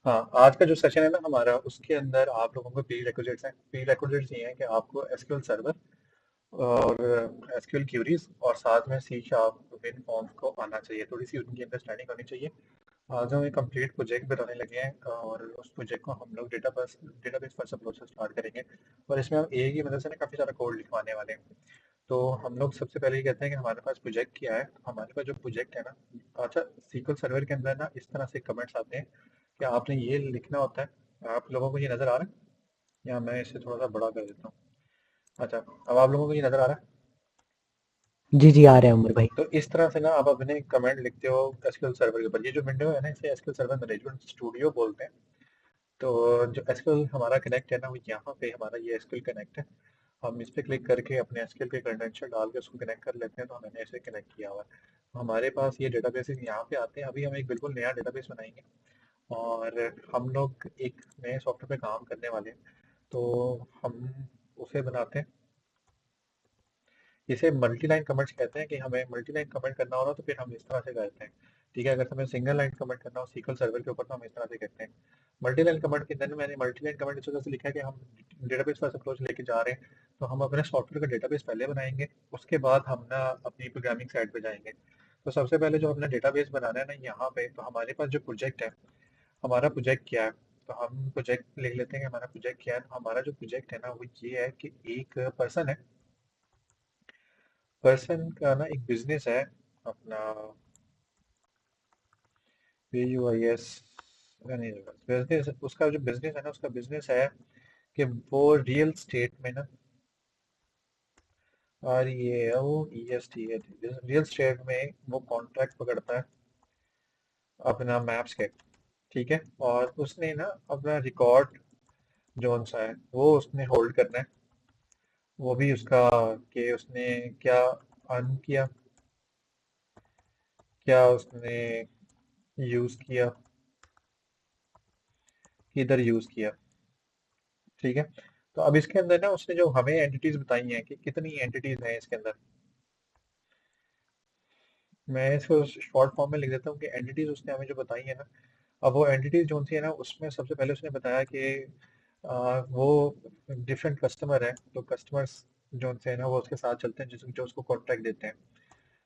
हाँ, आज का जो सेशन है ना हमारा, उसके अंदर आप लोगों को प्री रिक्विजिट्स हैं। प्री रिक्विजिट्स ये हैं कि आपको एसक्यूएल सर्वर और एसक्यूएल क्यूरीज और साथ में सी शार्प विन फॉर्म्स को आना चाहिए, थोड़ी सी उनकी अंडरस्टैंडिंग होनी चाहिए। आज हम एक कंप्लीट प्रोजेक्ट बनाने लगे हैं और उस प्रोजेक्ट को हम लोग डेटाबेस फर्स्ट अप्रोच से स्टार्ट करेंगे। और इसमें हम ए की मदद से ना काफ़ी सारा कोड लिखवाने वाले हैं। तो हम लोग सबसे पहले ये कहते हैं कि हमारे पास प्रोजेक्ट क्या है। हमारे पास जो प्रोजेक्ट है ना, अच्छा, सीक्वल सर्वर के अंदर ना इस तरह से कमेंट्स आते हैं कि आपने ये लिखना होता है। आप लोगों को ये नज़र आ रहा है या मैं इसे थोड़ा सा बड़ा कर देता हूँ? अच्छा, अब आप लोगों को ये नज़र आ रहा है? जी जी, आ रहे हैं उमर भाई। तो इस तरह से ना आप अपने कमेंट लिखते हो एसक्यूएल सर्वर के ऊपर। ये जो विंडो है ना, इसे एसक्यूएल सर्वर मैनेजमेंट स्टूडियो बोलते हैं। तो जो एसक्यूएल हमारा कनेक्ट है ना, वो यहाँ पे हमारा ये एसक्यूएल कनेक्ट है। हम इस पे क्लिक करके अपने एसक्यूएल के क्रेडेंशियल डाल के उसको कनेक्ट कर लेते हैं, तो मैंने इसे कनेक्ट किया हुआ है। हमारे पास ये डेटाबेसेस यहाँ पे आते हैं। अभी हम एक बिल्कुल नया डेटाबेस बनाएंगे और हम लोग एक नए सॉफ्टवेयर पे काम करने वाले हैं। तो हम उसे बनाते हैं। इसे मल्टी लाइन कमेंट्स कहते हैं कि हमें मल्टी लाइन कमेंट करना हो ना, तो फिर हम इस तरह से करते हैं। ठीक है, अगर हमें सिंगल लाइन कमेंट करना हो सीक्वल सर्वर के ऊपर, तो हम इस तरह से करते हैं। मल्टी लाइन कमेंट के अंदर मैंने मल्टी लाइन कमेंट इस वजह से लिखा है कि हम डेटाबेस फर्स्ट अप्रोच लेके जा रहे हैं। तो हम अपने सॉफ्टवेयर का डेटाबेस पहले बनाएंगे, उसके बाद हम ना अपनी प्रोग्रामिंग साइड पे जाएंगे। तो सबसे पहले जो हमने डेटाबेस बनाना है ना यहाँ पे, तो हमारे पास जो प्रोजेक्ट है, हमारा प्रोजेक्ट क्या है? तो हम प्रोजेक्ट लिख लेते हैं कि हमारा प्रोजेक्ट क्या है। तो हमारा जो प्रोजेक्ट है ना, वो ये है कि एक पर्सन है। पर्सन का ना एक बिजनेस है अपना, PUIS, नहीं, बिजनेस, उसका जो बिजनेस है ना, उसका बिजनेस है कि वो रियल स्टेट में ना, REALEST है, रियल स्टेट में वो कॉन्ट्रैक्ट पकड़ता है अपना मैप्स के। ठीक है, और उसने ना अपना रिकॉर्ड जोन सा है वो उसने होल्ड करना है। वो भी उसका कि उसने क्या अर्न किया, क्या उसने यूज किया, किधर यूज किया। ठीक है, तो अब इसके अंदर ना उसने जो हमें एंटिटीज बताई हैं कि कितनी एंटिटीज हैं इसके अंदर, मैं इसको शॉर्ट फॉर्म में लिख देता हूँ कि एंटिटीज उसने हमें जो बताई है ना। अब वो एंटिटीज जो सी है ना, उसमें सबसे पहले उसने बताया कि वो डिफरेंट कस्टमर है, तो कस्टमर्स जो से है ना वो उसके साथ चलते हैं, जो उसको कॉन्ट्रैक्ट देते हैं।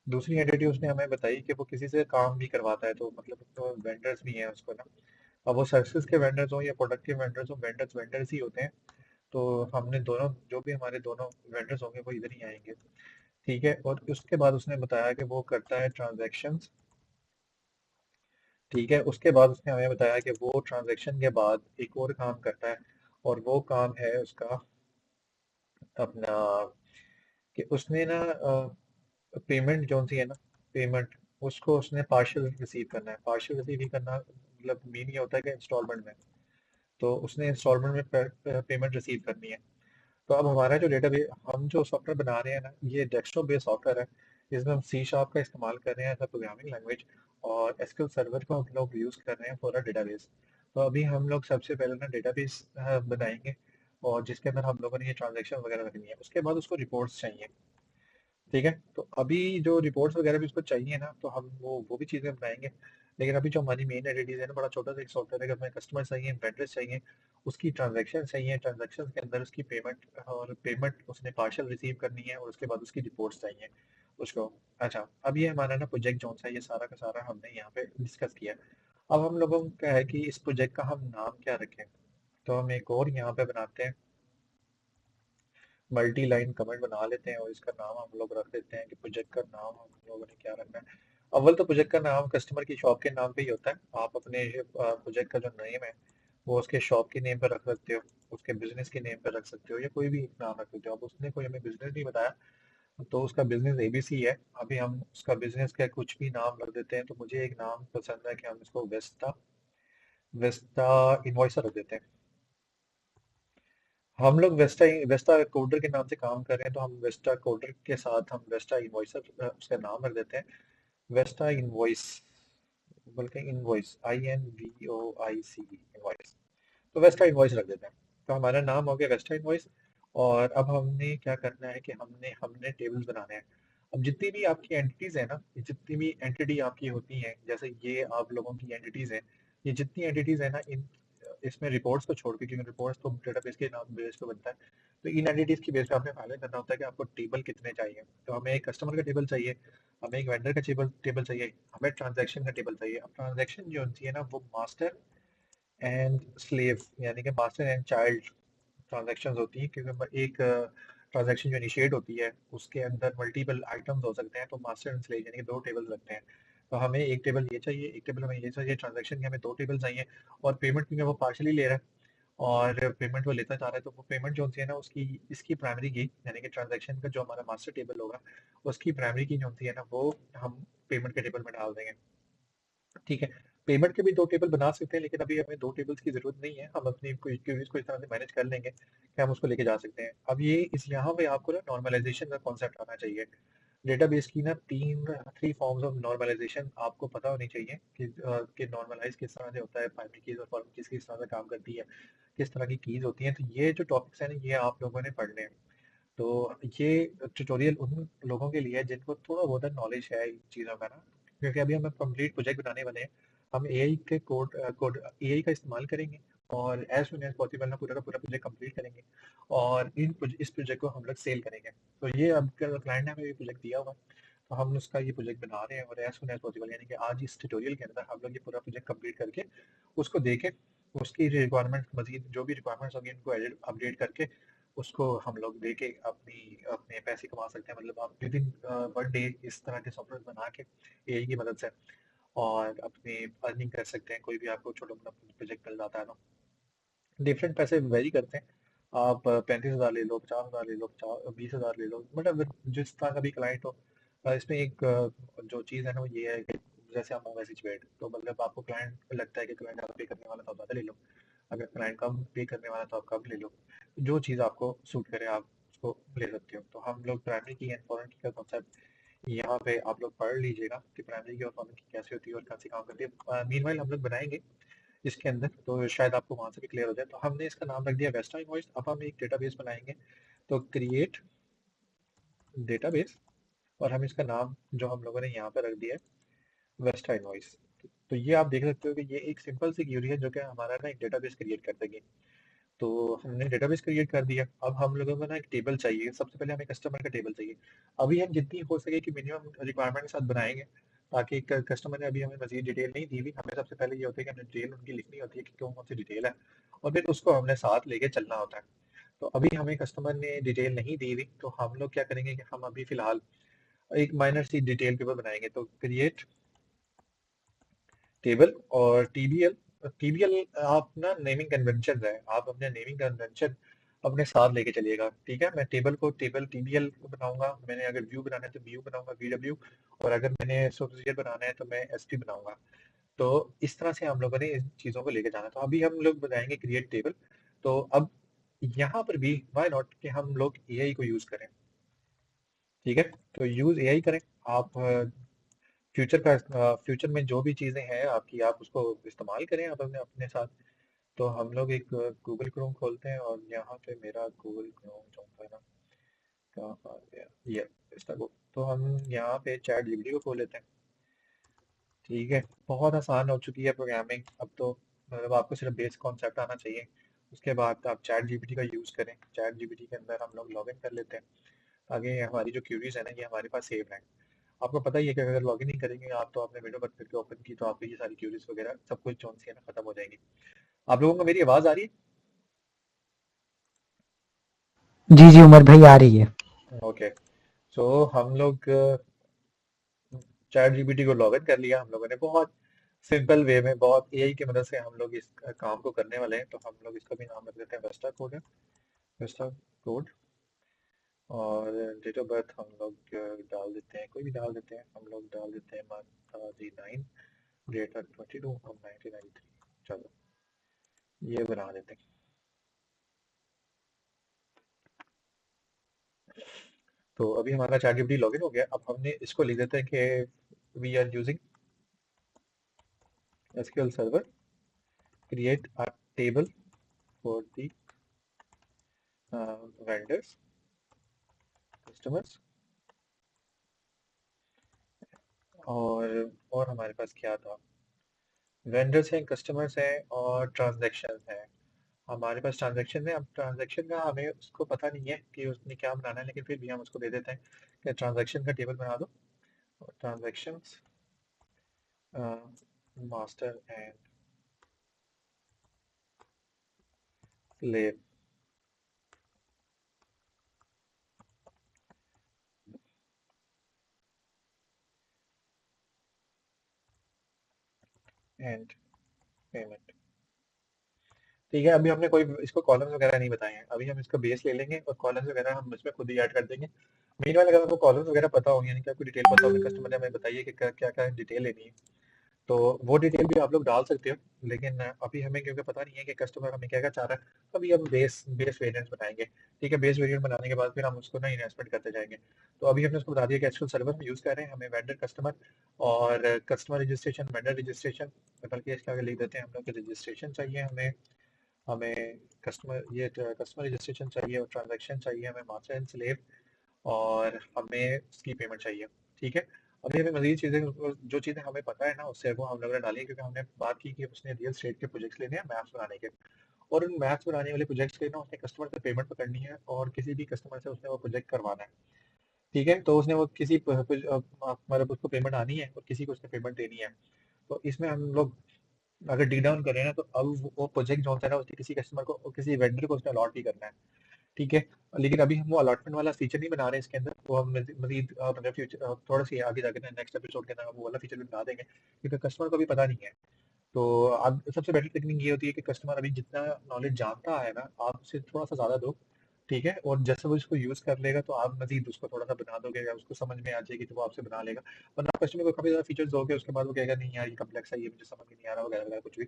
दूसरी एंटिटी उसने हमें बताई कि वो किसी से काम भी करवाता है, तो मतलब तो वेंडर्स भी हैं उसको ना। अब वो सर्विसेज के वेंडर्स हो या प्रोडक्ट के वेंडर्स हो, वेंडर्स वेंडर्स ही होते हैं। तो हमने दोनों, जो भी हमारे दोनों वेंडर्स होंगे वो इधर ही आएंगे। ठीक है, और उसके बाद उसने बताया कि वो करता है ट्रांजैक्शंस। ठीक है, उसके बाद उसने हमें बताया कि वो ट्रांजैक्शन के बाद एक और काम करता है, और वो काम है उसका अपना कि उसने ना पेमेंट जो सी है ना, पेमेंट उसको उसने पार्शियल रिसीव करना है। पार्शियल रिसीव ही करना मतलब मीन ये होता है कि इंस्टॉलमेंट में। तो उसने इंस्टॉलमेंट में पेमेंट रिसीव करनी है। तो अब हमारा जो डेटाबेस, हम जो सॉफ्टवेयर बना रहे हैं ना, ये डेस्कटॉप बेस्ड सॉफ्टवेयर है। इसमें हम सी शार्प का इस्तेमाल कर रहे हैं एज अ प्रोग्रामिंग लैंग्वेज, और एसक्यूएल सर्वर को हम लोग यूज़ कर रहे हैं फॉर अ डेटाबेस। तो अभी हम लोग सबसे पहले ना डेटाबेस बनाएंगे, और जिसके अंदर हम लोगों ने ये ट्रांजेक्शन वगैरह रखनी है। उसके बाद उसको रिपोर्ट्स चाहिए। ठीक है, तो अभी जो रिपोर्ट्स वगैरह भी उसको चाहिए ना, तो हम वो भी चीज़ें बनाएंगे। लेकिन अभी जो हमारी मेन एडिटीज है ना, बड़ा छोटा सा एक सॉफ्टवेयर है कि हमें कस्टमर चाहिए, वेंडर्स चाहिए, उसकी ट्रांजैक्शन चाहिए, ट्रांजैक्शन के अंदर उसकी पेमेंट, और पेमेंट उसने पार्शियल रिसीव करनी है, और उसके बाद उसकी रिपोर्ट्स चाहिए उसको। अच्छा, अब ये हमारा ना प्रोजेक्ट जो सा है, ये सारा का सारा हमने यहाँ पे डिस्कस किया। अब हम लोगों का है कि इस प्रोजेक्ट का हम नाम क्या रखें। तो हम एक और यहाँ पे बनाते हैं, मल्टी लाइन कमेंट बना लेते हैं, और इसका नाम हम लोग रख देते हैं कि प्रोजेक्ट का नाम हम लोगों ने क्या रखना है। अव्वल तो प्रोजेक्ट का नाम कस्टमर की शॉप के नाम पे ही होता है। आप अपने प्रोजेक्ट का जो नेम है वो उसके शॉप के नेम पे रख सकते हो, उसके बिजनेस के नेम पे रख सकते हो, या कोई भी नाम रख सकते हो। अब उसने कोई हमें बिजनेस नहीं बताया, तो उसका बिजनेस ABC है। अभी हम उसका बिजनेस का कुछ भी नाम रख देते हैं। तो मुझे एक नाम पसंद है कि हम इसको वेस्टा, वेस्टा इनवॉइसर रख देते हैं। हम लोग वेस्टा वेस्टा कोडर के नाम से काम कर रहे हैं, तो हम वेस्टा कोडर के साथ हम वेस्टा इनवॉइसर उसका नाम रख देते हैं। वेस्टा इनवॉइस, बल्कि इनवॉइस, INVOICE इनवॉइस। तो वेस्टा इनवॉइस रख देते हैं। तो हमारा नाम हो गया वेस्टा इनवॉइस। और अब हमने क्या करना है कि हमने हमने टेबल्स बनाने हैं। अब जितनी भी आपकी एंटिटीज है ना, जितनी भी एंटिटी आपकी होती हैं, जैसे ये आप लोगों की एंटिटीज हैं, ये जितनी एंटिटीज है ना, इन इसमें रिपोर्ट्स को छोड़ के, क्योंकि रिपोर्ट्स तो डेटाबेस के नाम बेस पे बनता है, तो इन एंटिटीज की बेस पे आपने फाइनल करना होता है कि आपको टेबल कितने चाहिए। तो हमें एक कस्टमर का टेबल चाहिए, हमें एक वेंडर का टेबल टेबल चाहिए, हमें ट्रांजैक्शन का टेबल चाहिए। अब ट्रांजैक्शन जो होती है ना, वो मास्टर एंड स्लेव, यानी कि मास्टर एंड चाइल्ड ट्रांजैक्शंस होती हैं, क्योंकि एक ट्रांजैक्शन जो इनिशिएट होती है उसके अंदर मल्टीपल आइटम्स हो सकते हैं, तो मास्टर एंड स्लेव यानी कि दो टेबल लगते हैं। तो हमें एक टेबल ये चाहिए, एक टेबल हमें ये चाहिए, ट्रांजैक्शन के हमें दो टेबल चाहिए। और पेमेंट क्योंकि वो पार्शली ले रहा है और पेमेंट वो लेता जा रहा है, तो वो पेमेंट जो होती है ना, उसकी इसकी प्राइमरी की यानी कि ट्रांजैक्शन का जो हमारा मास्टर टेबल होगा, उसकी प्राइमरी की जो होती है ना, वो हम पेमेंट के टेबल में डाल देंगे। ठीक है। पेमेंट के भी दो टेबल बना सकते हैं, लेकिन अभी हमें दो टेबल्स की जरूरत नहीं है, हम अपनी क्वेरीज को इस तरह से मैनेज कर लेंगे कि हम उसको लेके जा सकते हैं। अब ये इस यहाँ पे आपको ना नॉर्मलाइजेशन का कॉन्सेप्ट आना चाहिए। डेटाबेस की ना थ्री फॉर्म्स ऑफ नॉर्मलाइजेशन आपको पता होनी चाहिए कि नॉर्मलाइज किस तरह से होता है, प्राइमरी कीज और फॉरेन कीज किस तरह से काम करती है, किस तरह की कीज होती हैं। तो ये जो टॉपिक्स हैं ना, ये आप लोगों ने पढ़ने हैं। तो ये ट्यूटोरियल उन लोगों के लिए है जिनको थोड़ा बहुत नॉलेज है इन चीज़ों का ना, क्योंकि अभी हम कंप्लीट प्रोजेक्ट बनाने वाले हैं। हम एआई के कोड एआई का इस्तेमाल करेंगे और एज सुन एज पॉसिबल ना पूरा का पूरा प्रोजेक्ट कंप्लीट करेंगे और इस प्रोजेक्ट को हम लोग सेल करेंगे। तो ये अब क्लाइंट ने हमें ये प्रोजेक्ट दिया हुआ है, तो हम उसका ये प्रोजेक्ट बना रहे हैं और एज सुन एज पॉसिबल यानी कि आज इस ट्यूटोरियल के अंदर हम लोग ये पूरा प्रोजेक्ट कंप्लीट करके उसको देके उसकी रिक्वायरमेंट मजीद जो भी रिक्वायरमेंट्स होंगी उनको अपडेट करके उसको हम लोग देके अपनी अपने पैसे कमा सकते हैं। मतलब आप विद इन वन डे इस तरह के सॉफ्टवेयर बना के एआई की मदद से और अपनी अर्निंग कर सकते हैं। कोई भी आपको छोटा मोटा प्रोजेक्ट मिल जाता है ना, डिफरेंट पैसे वेरी करते हैं। आप 35,000 ले लो, 50,000 ले लो, 20,000 ले लो, मतलब जिस तरह का भी क्लाइंट हो। इसमें एक जो चीज़ है ना, वो ये है कि जैसे आप मैसेज पेड, तो मतलब आपको क्लाइंट लगता है कि क्लाइंट आप पे करने वाला तो आप ज़्यादा ले लो, अगर क्लाइंट कम पे करने वाला तो आप कम ले लो। जो चीज़ आपको सूट करे आप उसको ले सकते हो। तो हम लोग प्राइमरी की एंड फॉरेन की का कॉन्सेप्ट यहाँ पे आप लोग पढ़ लीजिएगा कि प्राइमरी की और फॉरेन की कैसे होती है और कैसे काम करती है। मीनवाइल हम लोग बनाएंगे इसके अंदर, तो शायद आपको वहां से भी क्लियर हो जाए। तो हमने इसका नाम रख दिया वेस्टा इनवॉइस। अब हम एक डेटाबेस बनाएंगे, तो क्रिएट डेटाबेस, और हम इसका नाम जो हम लोगों ने यहाँ पे रख दिया है वेस्टा इनवॉइस। तो ये आप देख सकते हो कि ये एक सिंपल सी क्यूरी है जो कि हमारा ना एक डेटाबेस क्रिएट कर देगी। तो हमने डेटाबेस क्रिएट कर दिया। अब हम लोगों को ना एक टेबल चाहिए, सबसे पहले हमें कस्टमर का टेबल चाहिए। अभी हम जितनी हो सके कि मिनिमम रिक्वायरमेंट के साथ बनाएंगे, ताकि कस्टमर ने अभी हमें मजीद डिटेल नहीं दी हुई। हमें सबसे पहले ये होता है कि हमें डिटेल उनकी लिखनी होती है कि कौन कौन सी डिटेल है, और फिर उसको हमने साथ लेके चलना होता है। तो अभी हमें कस्टमर ने डिटेल नहीं दी हुई, तो हम लोग क्या करेंगे कि हम अभी फिलहाल एक माइनर सी डिटेल पेपर बनाएंगे। तो क्रिएट टेबल और टीबीएल। टीबीएल आप ना नेमिंग कन्वेंशन है, आप अपने नेमिंग कन्वेंशन अपने साथ लेके चलिएगा। ठीक है, मैं टेबल को टेबल टीबीएल बनाऊंगा, मैंने अगर व्यू बनाना है तो व्यू बनाऊंगा वीडब्ल्यू, और अगर मैंने एसोसिएट बनाना है तो मैं एसटी बनाऊंगा। तो इस तरह से हम लोगों ने इन चीजों को लेके जाना। तो अभी हम लोग बनाएंगे क्रिएट टेबल। तो अब यहाँ पर भी वाई नॉट कि हम लोग एआई को यूज करें। ठीक है, तो यूज एआई करें आप। फ्यूचर में जो भी चीजें हैं आपकी, आप उसको इस्तेमाल करें आप अपने अपने साथ। तो हम लोग एक गूगल क्रोम खोलते हैं, और यहाँ पे मेरा गूगल क्रोम जो है ना, कहाँ आ गया ये, इसका तो हम यहाँ पे चैट जीपीटी को खोल लेते हैं। ठीक है, बहुत आसान हो चुकी है प्रोग्रामिंग अब तो, मतलब आपको सिर्फ बेस कॉन्सेप्ट आना चाहिए। उसके बाद आप चैट जीपीटी का यूज़ करें। चैट जीपीटी के अंदर हम लोग लॉग इन कर लेते हैं, ताकि हमारी जो क्यूरीज है ना, ये हमारे पास सेव रहें। आपको पता ही है कि अगर लॉग इन नहीं करेंगे आप, तो आपने विंडो बंद करके ओपन की तो आपकी ये सारी क्यूरीज वगैरह सब कुछ जो सी है ना, खत्म हो जाएंगी। आप लोगों को मेरी आवाज़ आ रही जी जी उमर भाई आ रही है। है? ओके। सो हम लोग चैट जीपीटी को लॉग इन कर लिया हम लोगों ने, बहुत सिंपल वे में, बहुत एआई की मदद से हम लोग इस काम को करने वाले हैं। तो हम लोग इसका भी नाम रख देते हैं वेस्टा कोड है, वेस्टा कोड। और डेट ऑफ बर्थ हम लोग डाल देते हैं, कोई भी डाल देते हैं, हम लोग डाल देते हैं मंथ जी 9, डेट 22 हम 1993। चलो ये बना देते हैं। तो अभी हमारा चैट जीपीटी लॉगिन हो गया। अब हमने इसको लिख देते हैं कि we are using SQL server, create a table for the vendors customers. और हमारे पास क्या था, वेंडर्स हैं, कस्टमर्स हैं और ट्रांजैक्शन है। हमारे पास ट्रांजैक्शन है। अब ट्रांजैक्शन का हमें उसको पता नहीं है कि उसने क्या बनाना है, लेकिन फिर भी हम उसको दे देते हैं कि ट्रांजैक्शन का टेबल बना दो। Transaction master and slave and payment. ठीक है, अभी हमने कोई इसको कॉलम्स वगैरह नहीं बताए हैं। अभी हम इसका बेस ले लेंगे और कॉलम्स वगैरह हम इसमें खुद ही ऐड कर देंगे। मीनवाइल अगर आपको कॉलम्स वगैरह पता हो, यानी कि आपको डिटेल पता होगी, कस्टमर ने हमें बताइए कि क्या क्या डिटेल लेनी है, तो वो डिटेल भी आप लोग डाल सकते हो। लेकिन अभी हमें क्योंकि पता नहीं है कि कस्टमर हमें क्या क्या चाह रहा है, तो अभी हम बेस बेस वेरिएंट्स बनाएंगे। ठीक है, बेस वेरिएंट बनाने के बाद फिर हम उसको ना इन्वेस्टमेंट करते जाएंगे। तो अभी हमने उसको बता दिया कि एसक्यूएल सर्वर हम यूज़ कर रहे हैं, हमें वेंडर कस्टमर और कस्टमर रजिस्ट्रेशन, वेंडर रजिस्ट्रेशन, बल्कि इसके आगे लिख देते हैं हम लोग कि रजिस्ट्रेशन चाहिए हमें। हमें कस्टमर रजिस्ट्रेशन चाहिए और ट्रांजैक्शन चाहिए हमें, मास्टर एंड स्लेव, और हमें उसकी पेमेंट चाहिए। ठीक है, अभी हमें मजीद चीज़ें, जो चीज़ें हमें पता है ना उससे वो हम लोगों ने डाली है, क्योंकि हमने बात की कि उसने रियल स्टेट के प्रोजेक्ट्स लेने हैं मैप्स बनाने के, और उन मैप्स बनाने वाले प्रोजेक्ट्स के ना उसने कस्टमर से पेमेंट तो करनी है और किसी भी कस्टमर से उसने वो प्रोजेक्ट करवाना है। ठीक है, तो उसने वो मतलब उसको पेमेंट आनी है और किसी को उसने पेमेंट देनी है। तो इसमें हम लोग अगर डी डाउन करें ना, तो अब वो प्रोजेक्ट जो होता है ना उसके किसी कस्टमर को, किसी वेंडर को उसने अलॉट ही करना है। ठीक है, लेकिन अभी हम वो अलॉटमेंट वाला फीचर नहीं बना रहे इसके अंदर, वो हम मजीद मतलब फ्यूचर थोड़ा सी आगे जाके ना नेक्स्ट एपिसोड के अंदर वो वाला फीचर भी बना देंगे, क्योंकि कस्टमर को भी पता नहीं है। तो अब सबसे बेटर टेक्निक ये होती है कि कस्टमर अभी जितना नॉलेज जानता है ना, आप उससे थोड़ा सा ज़्यादा दो। ठीक है, और जैसे वो इसको यूज़ कर लेगा तो आप मजीद उसको थोड़ा सा बना दोगे, या उसको समझ में आ जाएगी तो वो आपसे बना लेगा। वरना आप कस्टमर को काफ़ी ज़्यादा फीचर्स दोगे, उसके बाद वो कहेगा नहीं यार ये कम्प्लेक्स है, ये मुझे समझ में नहीं आ रहा, वगैरह वगैरह कुछ भी।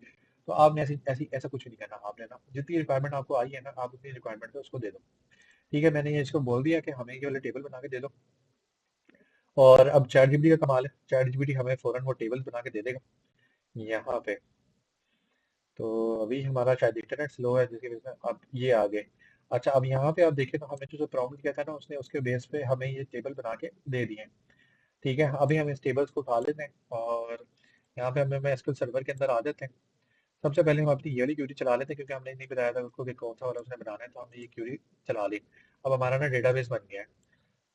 तो आपने ऐसी ऐसी ऐसा कुछ नहीं करना। आपने ना जितनी रिक्वायरमेंट आपको आई है ना, आप उतनी रिक्वायरमेंट पे उसको दे दो। ठीक है, मैंने ये इसको बोल दिया कि हमें ये वाले टेबल बना के दे दो। और अब चैट जीपीटी का कमाल है, चैट जीपीटी हमें फौरन वो टेबल बना के दे देगा यहाँ पे। तो अभी हमारा शायद इंटरनेट स्लो है जिसकी वजह से अब ये आ गए। अच्छा, अब यहाँ पे आप देखें तो हमें जो प्रॉम्प्ट किया था ना उसने, उसके बेस पे हमें ये टेबल बना के दे दिए हैं। ठीक है, अभी हम इस टेबल्स को उठा लेते हैं और यहाँ पे हमें एसक्यूएल सर्वर के अंदर आ जाते हैं। सबसे पहले हम अपनी ये वाली क्यूरी चला लेते हैं, क्योंकि हमने नहीं बताया था उसको कि कौन सा वाला उसने बनाना है, तो हमने ये क्यूरी चला ली। अब हमारा ना डेटाबेस बन गया है।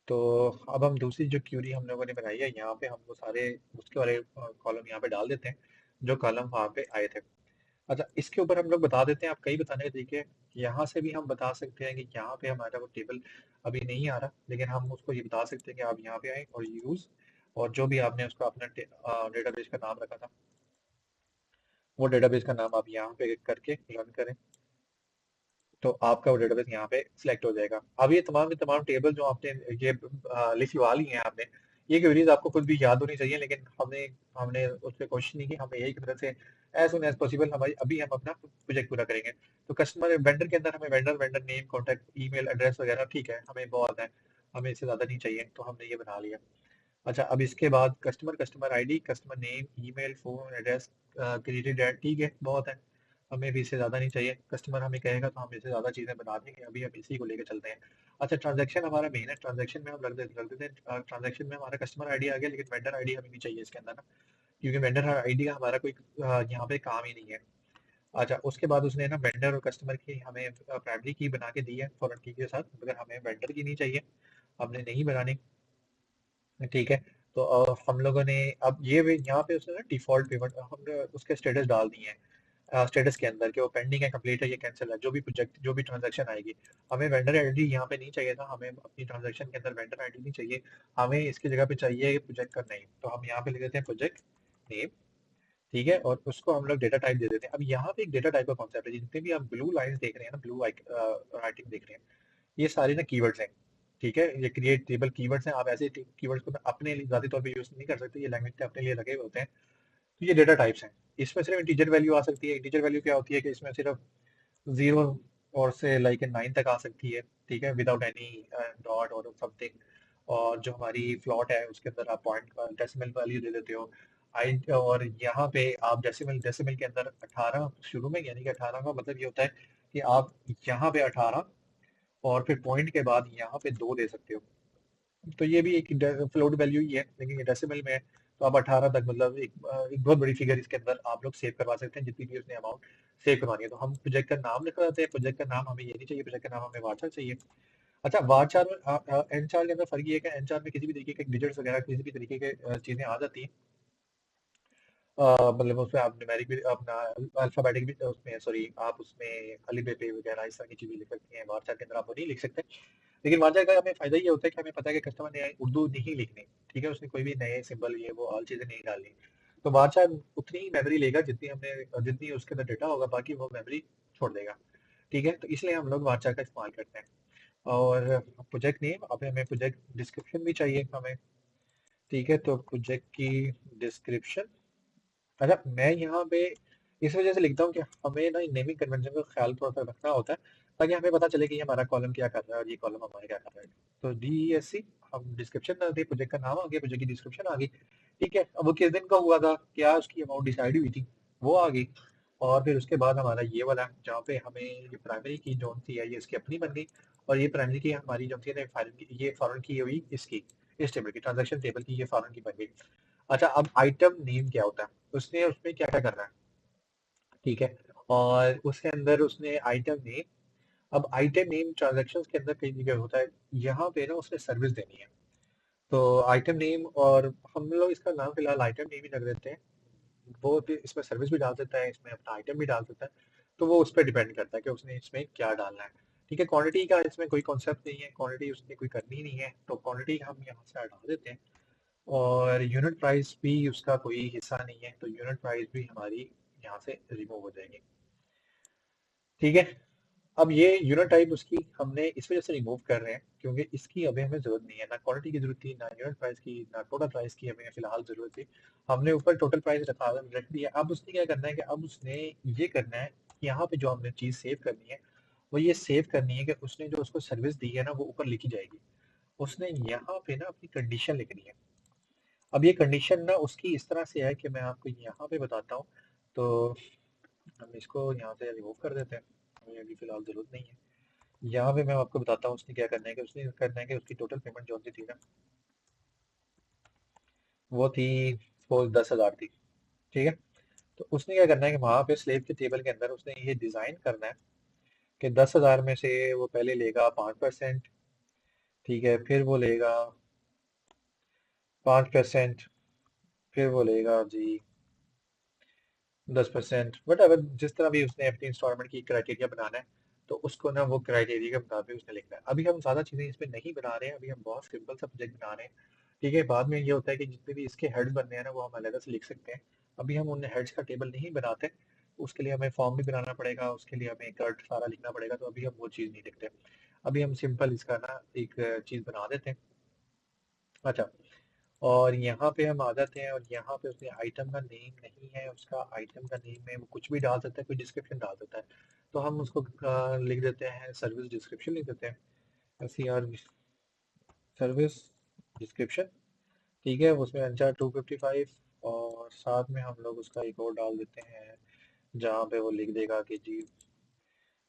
तो अब हम दूसरी जो क्यूरी हम लोगों ने बनाई है, यहाँ पे हम वो सारे उसके वाले कॉलम यहाँ पे डाल देते हैं जो कॉलम वहाँ पे आए थे। अच्छा, इसके ऊपर हम लोग बता देते हैं, आप कई बताने के तरीके हैं। यहाँ से भी हम बता सकते हैं कि यहाँ पे हमारा वो टेबल अभी नहीं आ रहा, लेकिन हम उसको ये बता सकते हैं कि आप यहाँ पे आए और यूज़, और जो भी आपने उसका अपना डेटाबेस का नाम रखा था, वो डेटाबेस का नाम आप यहाँ पे करके रन करें, तो आपका वो डेटाबेस यहाँ पे सिलेक्ट हो जाएगा। अब ये तमाम के तमाम टेबल जो आपने ये लिखवा ली हैं आपने, ये क्वेरीज आपको खुद भी याद होनी चाहिए, लेकिन हमने हमने उस पर कोशिश नहीं की। हमें यही की तरह से एज सुन एज पॉसिबल हमारी अभी हम अपना प्रोजेक्ट पूरा करेंगे। तो कस्टमर वेंडर के अंदर हमें vendor vendor name, contact, email address वगैरह ठीक है, हमें बहुत है, हमें इससे ज़्यादा नहीं चाहिए, तो हमने ये बना लिया। अच्छा, अब इसके बाद customer, customer ID, customer name, email, phone address, credit date, ठीक है बहुत है, हमें भी इससे ज़्यादा नहीं चाहिए। कस्टमर हमें कहेगा तो हम इससे ज़्यादा चीज़ें बना देंगे, अभी हम इसी को लेकर चलते हैं। अच्छा, ट्रांजैक्शन हमारा मेन है, ट्रांजैक्शन में हम रख देते हैं। ट्रांजैक्शन में हमारा कस्टमर आईडी आ गया, लेकिन वेंडर आईडी हमें नहीं चाहिए इसके अंदर ना, क्योंकि वेंडर आईडी का हमारा कोई यहाँ पे काम ही नहीं है। अच्छा, उसके बाद उसने ना वेंडर और कस्टमर की हमें प्राइमरी की बना के दी है फॉरेन की के साथ, मगर हमें वेंडर की नहीं चाहिए, हमने नहीं बनानी। ठीक है, तो हम लोगों ने अब ये यहाँ पे उसने ना डिफॉल्ट पेमेंट हमने उसके स्टेटस डाल दिए हैं, स्टेटस के अंदर कि वो पेंडिंग है, कंप्लीट है, ये कैंसिल है, जो भी प्रोजेक्ट, जो भी ट्रांजैक्शन आएगी। हमें वेंडर आईडी यहाँ पे नहीं चाहिए था, हमें अपनी ट्रांजैक्शन के अंदर वेंडर आईडी नहीं चाहिए, हमें इसकी जगह पे चाहिए प्रोजेक्ट का नेम, तो हम यहाँ पे लिख देते हैं प्रोजेक्ट नेम। ठीक है, और उसको हम लोग डेटा टाइप दे देते हैं। अब यहाँ पे एक डेटा टाइप का कॉन्सेप्ट है, जितने भी आप ब्लू लाइंस देख रहे हैं ना, ब्लू राइटिंग देख रहे हैं, ये सारे ना कीवर्ड्स हैं। ठीक है, ये क्रिएट टेबल कीवर्ड्स हैं, आप ऐसे कीवर्ड्स को अपने लिए ज़्यादा तौर पे यूज़ नहीं कर सकते, ये लैंग्वेज के अपने लिए लगे हुए होते हैं। तो ये डेटा टाइप्स हैं। इसमें सिर्फ इंटीजर वैल्यू आ सकती है। इंटीजर वैल्यू क्या होती है कि इसमें सिर्फ 0 और से लाइक 9 तक आ सकती है। ठीक है, विदाउट एनी डॉट और समथिंग। और जो हमारी फ्लॉट है उसके अंदर आप पॉइंट का डेसिमल वैल्यू दे देते हो। आई, और यहाँ पे आप डेसिमल डेसिमल के अंदर 18 शुरू में, यानी कि 18 का मतलब ये होता है कि आप यहाँ पे 18 और फिर पॉइंट के बाद यहाँ पे 2 दे सकते हो। तो ये भी एक फ्लोट वैल्यू ही है, लेकिन ये डेसिमल में है। तो आप 18 तक मतलब एक बहुत बड़ी फिगर इसके अंदर आप लोग सेव करवा सकते हैं जितनी भी उसने अमाउंट सेव करवानी है। तो हम प्रोजेक्ट का नाम लिख देते हैं, प्रोजेक्ट का नाम हमें ये नहीं चाहिए, प्रोजेक्ट का नाम हमें वार्चर चाहिए। अच्छा, वार्चर में एन चार के अंदर फर्क ये है कि एन चार में किसी भी तरीके के डिजिट्स वगैरह किसी भी तरीके के चीजें आ जाती हैं। मतलब उसमें आप न्यूमेरिक भी अपना अल्फाबेटिक भी उसमें, सॉरी, आप उसमें अलीबेबे वगैरह इस तरह की चीजें लिख सकती हैं। वार्चर के अंदर आप वो नहीं लिख सकते। लेकिन वार्चर का हमें फायदा ये होता है कि हमें पता है कि कस्टमर ने उर्दू नहीं लिखनी, ठीक है, उसने कोई भी नए सिंबल ये वो ऑल चीजें नहीं डालनी। तो वार्चर उतनी ही मेमोरी लेगा जितनी हमने जितनी उसके अंदर डेटा होगा, बाकी वो मेमोरी छोड़ देगा। ठीक है, तो इसलिए हम लोग वार्चर का इस्तेमाल करते हैं। और प्रोजेक्ट नेम, अब हमें प्रोजेक्ट डिस्क्रिप्शन भी चाहिए हमें। ठीक है, तो प्रोजेक्ट की डिस्क्रिप्शन। अच्छा, मैं यहाँ पे इस वजह से लिखता हूँ कि हमें ना नेमिंग कन्वेंशन का ख्याल थोड़ा सा रखना होता है, ताकि हमें पता चले कि ये हमारा कॉलम क्या कर रहा है और ये कॉलम हमारा क्या कर रहा है। तो DESC, हम डिस्क्रिप्शन डाल दिए, प्रोजेक्ट का नाम आ गया, प्रोजेक्ट की डिस्क्रिप्शन आ गई। ठीक है, अब वो किस दिन का हुआ था, क्या उसकी अमाउंट डिसाइड हुई थी, वो आ गई। और फिर उसके बाद हमारा ये वाला जहाँ पे हमें ये प्राइमरी की जो थी है ये इसकी अपनी बन गई, और ये प्राइमरी की हमारी जो थी ना फाइल की, ये फॉरन की हुई इसकी, इस टेबल की, ट्रांजेक्शन टेबल की, ये फॉरन की बन गई। अच्छा, अब आइटम नेम क्या होता है, उसने उसमें क्या क्या करना है। ठीक है, और उसके अंदर उसने आइटम नेम, अब आइटम नेम ट्रांजेक्शन के अंदर कई जगह होता है, यहाँ पे ना उसने सर्विस देनी है। तो आइटम नेम, और हम लोग इसका नाम फिलहाल आइटम नेम ही रख देते हैं। वो भी इसमें सर्विस भी डाल देता है, इसमें अपना आइटम भी डाल देता है। तो वो उस पर डिपेंड करता है कि उसने इसमें क्या डालना है। ठीक है, क्वांटिटी का इसमें कोई कॉन्सेप्ट नहीं है, क्वांटिटी उसने कोई करनी ही नहीं है, तो क्वांटिटी हम यहाँ से हटा देते हैं। और यूनिट प्राइस भी उसका कोई हिस्सा नहीं है, तो यूनिट प्राइस भी हमारी यहाँ से रिमूव हो जाएगी। ठीक है, अब ये यूनिट टाइप उसकी हमने इस वजह से रिमूव कर रहे हैं क्योंकि इसकी अभी हमें जरूरत नहीं है, ना क्वांटिटी की जरूरत थी, ना यूनिट प्राइस की, ना टोटल प्राइस की हमें फिलहाल जरूरत थी। हमने ऊपर टोटल प्राइस रख दिया। अब उसने क्या करना है कि अब उसने ये करना है कि यहाँ पे जो हमने चीज सेव करनी है, वो ये सेव करनी है कि उसने जो उसको सर्विस दी है ना वो ऊपर लिखी जाएगी। उसने यहाँ पे ना अपनी कंडीशन लिखनी है। अब ये कंडीशन ना उसकी इस तरह से है कि मैं आपको यहाँ पे बताता हूँ। तो हम इसको यहाँ से रिमूव कर देते हैं, हमें अभी फिलहाल जरूरत नहीं है। यहाँ पे मैं आपको बताता हूँ उसने क्या करना है कि उसने करना है कि उसकी टोटल पेमेंट जो थी ना वो थी, वो 10,000 थी। ठीक है, तो उसने क्या करना है कि वहां पे स्लेब के टेबल के अंदर उसने ये डिजाइन करना है कि 10,000 में से वो पहले लेगा 5%। ठीक है, फिर वो लेगा 5%, फिर वो लेगा जी 10%, बट अगर जिस तरह भी उसने अपनी इंस्टॉलमेंट की क्राइटेरिया बनाना है, तो उसको ना वो क्राइटेरिया के मुताबिक उसने लिखना है। अभी हम ज्यादा चीजें इसमें नहीं बना रहे हैं, अभी हम बहुत सिंपल सा प्रोजेक्ट बना रहे हैं। ठीक है, बाद में ये होता है कि जितने भी इसके हेड्स बनने हैं ना वो हम अलग से लिख सकते हैं। अभी हम उन हेड्स का टेबल नहीं बनाते, उसके लिए हमें फॉर्म भी बनाना पड़ेगा, उसके लिए हमें कर्ट सारा लिखना पड़ेगा, तो अभी हम वो चीज़ नहीं लिखते। अभी हम सिंपल इसका ना एक चीज़ बना देते हैं। अच्छा, और यहाँ पे हम आ जाते हैं, और यहाँ पे उसने आइटम का नेम नहीं है, उसका आइटम का नेम है वो कुछ भी डाल सकता है, कोई डिस्क्रिप्शन डाल सकता है। तो हम उसको लिख देते हैं सर्विस डिस्क्रिप्शन लिख देते हैं, SER सर्विस डिस्क्रिप्शन। ठीक है, उसमें अंचार 255, और साथ में हम लोग उसका एक और डाल देते हैं जहाँ पे वो लिख देगा कि जी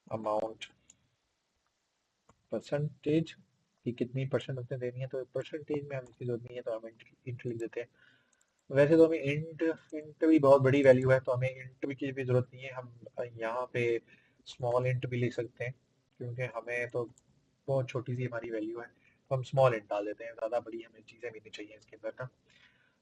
अमाउंट परसेंटेज की कितनी परसेंट उसने देनी है। तो परसेंटेज में हम इसकी जरूरत नहीं है, तो हम इंट लिख देते हैं। वैसे तो हमें इंट इंट भी बहुत बड़ी वैल्यू है, तो हमें इंट भी की भी जरूरत नहीं है। हम यहाँ पे स्मॉल इंट भी लिख सकते हैं, क्योंकि हमें तो बहुत छोटी सी हमारी वैल्यू है, तो हम स्मॉल इंट डाल देते हैं, ज़्यादा बड़ी हमें चीज़ें भी नहीं चाहिए इसके अंदर ना।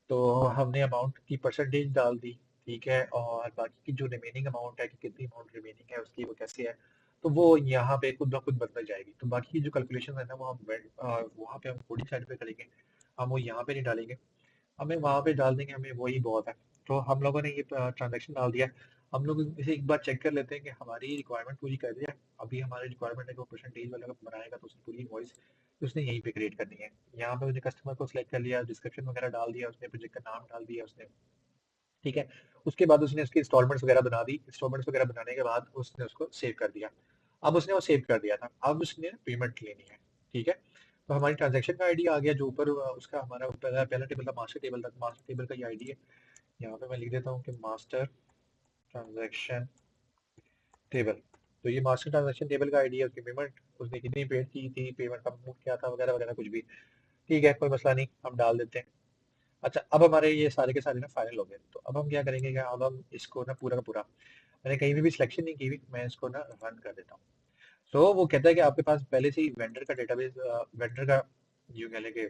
तो हमने अमाउंट की परसेंटेज डाल दी। ठीक है, और बाकी की जो रिमेनिंग अमाउंट है कि कितनी अमाउंट रिमेनिंग है उसकी वो कैसे है, तो वो यहाँ पे खुद ब खुद बदल जाएगी। तो बाकी की जो कैलकुलेशन है ना वो हम वहाँ पे हम कोडिंग साइड पे करेंगे, हम वो यहाँ पे नहीं डालेंगे, हमें वहाँ पे डाल देंगे, हमें वही बहुत है। तो हम लोगों ने ये ट्रांजेक्शन डाल दिया। हम लोग इसे एक बार चेक कर लेते हैं कि हमारी रिक्वायरमेंट पूरी कर दिया। अभी हमारी रिक्वायरमेंट है कि वो परसेंटेज वाला का बनाएगा, तो उसकी पूरी इनवॉइस उसने यहीं पे क्रिएट करनी है। यहाँ पे उसने कस्टमर को सिलेक्ट कर लिया, डिस्क्रिप्शन वगैरह डाल दिया उसने, प्रोजेक्ट का नाम डाल दिया उसने। ठीक है, उसके बाद उसने उसकी इंस्टॉलमेंट्स वगैरह बना दी, इंस्टॉलमेंट्स वगैरह बनाने के बाद उसने उसको सेव कर दिया। अब उसने वो सेव कर दिया था, अब उसने पेमेंट लेनी है। ठीक है, तो हमारी ट्रांजैक्शन का आईडी आ गया जो ऊपर उसका हमारा पहला पहला टेबल था, मास्टर टेबल था, मास्टर टेबल का ये आईडी है। यहाँ पे मैं लिख देता हूँ कि मास्टर ट्रांजैक्शन टेबल। तो ये मास्टर ट्रांजैक्शन टेबल का आईडी है, उसकी पेमेंट उसने कितनी पेड की थी, पेमेंट का मूव क्या था, वगैरह वगैरह कुछ भी। ठीक है, कोई मसला नहीं, हम डाल देते हैं। अच्छा, अब हमारे ये सारे के सारे ना फाइनल हो गए, तो अब हम क्या करेंगे, क्या अब हम इसको ना पूरा का पूरा, मैंने कहीं भी सिलेक्शन नहीं की हुई, मैं इसको ना रन कर देता हूँ। तो वो कहता है कि आपके पास पहले से ही वेंडर का डेटाबेस, वेंडर का यूं कह लें कि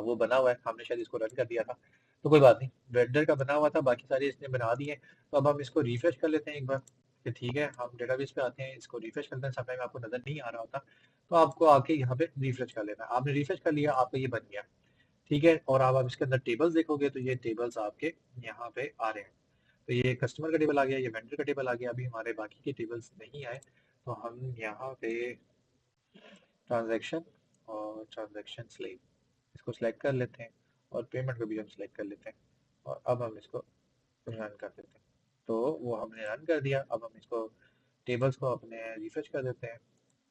वो बना हुआ है, हमने शायद इसको रन कर दिया था। तो कोई बात नहीं, वेंडर का बना हुआ था, बाकी सारे इसने बना दिए। तो अब हम इसको रिफ्रेश कर लेते हैं एक बार कि ठीक है, हम डेटाबेस पे आते हैं, इसको रिफ्रेश करते हैं। समटाइम आपको नजर नहीं आ रहा होता, तो आपको आके यहाँ पे रिफ्रेश कर लेना है। आपने रिफ्रेश कर लिया, आपका ये बन गया। ठीक है, और आप इसके अंदर टेबल्स देखोगे तो ये टेबल्स आपके यहाँ पे आ रहे हैं। तो ये कस्टमर का टेबल आ गया, ये वेंडर का टेबल आ गया। अभी हमारे बाकी के टेबल्स नहीं आए, तो हम यहाँ पे ट्रांजैक्शन और ट्रांजैक्शन स्लेव इसको सिलेक्ट कर लेते हैं, और पेमेंट को भी हम सिलेक्ट कर लेते हैं, और अब हम इसको रन कर देते हैं। तो वो हमने रन कर दिया। अब हम इसको टेबल्स को अपने रिफ्रेश कर देते हैं।